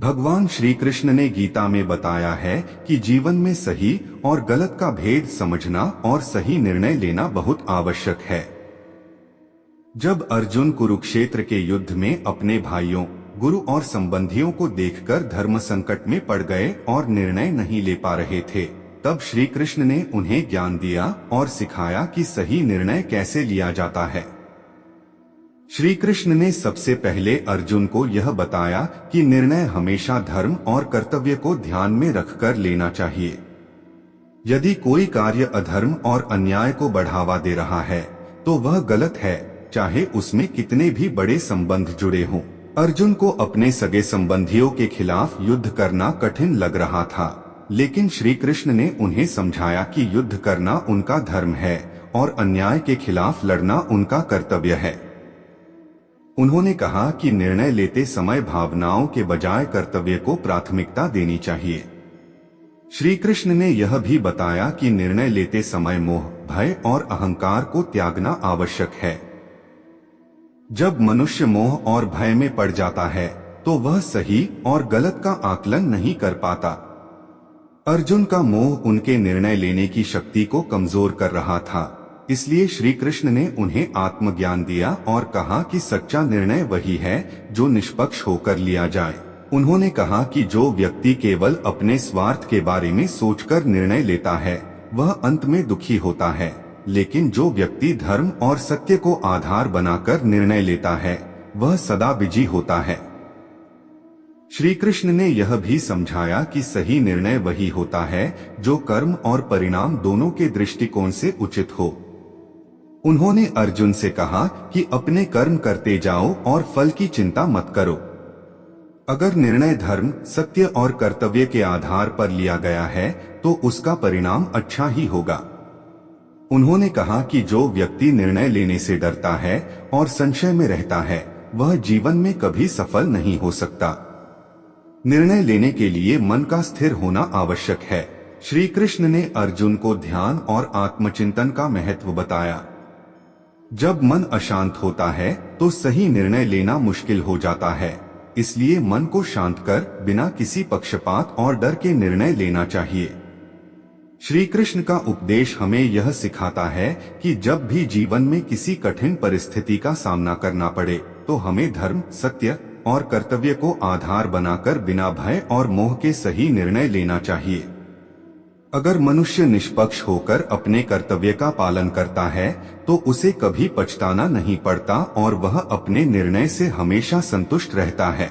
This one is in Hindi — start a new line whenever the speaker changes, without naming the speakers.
भगवान श्री कृष्ण ने गीता में बताया है कि जीवन में सही और गलत का भेद समझना और सही निर्णय लेना बहुत आवश्यक है। जब अर्जुन कुरुक्षेत्र के युद्ध में अपने भाइयों, गुरु और संबंधियों को देखकर धर्म संकट में पड़ गए और निर्णय नहीं ले पा रहे थे, तब श्री कृष्ण ने उन्हें ज्ञान दिया और सिखाया कि सही निर्णय कैसे लिया जाता है। श्री कृष्ण ने सबसे पहले अर्जुन को यह बताया कि निर्णय हमेशा धर्म और कर्तव्य को ध्यान में रखकर लेना चाहिए। यदि कोई कार्य अधर्म और अन्याय को बढ़ावा दे रहा है तो वह गलत है, चाहे उसमें कितने भी बड़े संबंध जुड़े हों। अर्जुन को अपने सगे संबंधियों के खिलाफ युद्ध करना कठिन लग रहा था, लेकिन श्री कृष्ण ने उन्हें समझाया कि युद्ध करना उनका धर्म है और अन्याय के खिलाफ लड़ना उनका कर्तव्य है। उन्होंने कहा कि निर्णय लेते समय भावनाओं के बजाय कर्तव्य को प्राथमिकता देनी चाहिए। श्री कृष्ण ने यह भी बताया कि निर्णय लेते समय मोह, भय और अहंकार को त्यागना आवश्यक है। जब मनुष्य मोह और भय में पड़ जाता है तो वह सही और गलत का आकलन नहीं कर पाता। अर्जुन का मोह उनके निर्णय लेने की शक्ति को कमजोर कर रहा था, इसलिए श्री कृष्ण ने उन्हें आत्मज्ञान दिया और कहा कि सच्चा निर्णय वही है जो निष्पक्ष होकर लिया जाए। उन्होंने कहा कि जो व्यक्ति केवल अपने स्वार्थ के बारे में सोचकर निर्णय लेता है वह अंत में दुखी होता है, लेकिन जो व्यक्ति धर्म और सत्य को आधार बनाकर निर्णय लेता है वह सदा विजयी होता है। श्री कृष्ण ने यह भी समझाया कि सही निर्णय वही होता है जो कर्म और परिणाम दोनों के दृष्टिकोण से उचित हो। उन्होंने अर्जुन से कहा कि अपने कर्म करते जाओ और फल की चिंता मत करो। अगर निर्णय धर्म, सत्य और कर्तव्य के आधार पर लिया गया है तो उसका परिणाम अच्छा ही होगा। उन्होंने कहा कि जो व्यक्ति निर्णय लेने से डरता है और संशय में रहता है वह जीवन में कभी सफल नहीं हो सकता। निर्णय लेने के लिए मन का स्थिर होना आवश्यक है। श्री कृष्ण ने अर्जुन को ध्यान और आत्मचिंतन का महत्व बताया। जब मन अशांत होता है तो सही निर्णय लेना मुश्किल हो जाता है, इसलिए मन को शांत कर बिना किसी पक्षपात और डर के निर्णय लेना चाहिए। श्री कृष्ण का उपदेश हमें यह सिखाता है कि जब भी जीवन में किसी कठिन परिस्थिति का सामना करना पड़े तो हमें धर्म, सत्य और कर्तव्य को आधार बनाकर बिना भय और मोह के सही निर्णय लेना चाहिए। अगर मनुष्य निष्पक्ष होकर अपने कर्तव्य का पालन करता है तो उसे कभी पछताना नहीं पड़ता और वह अपने निर्णय से हमेशा संतुष्ट रहता है।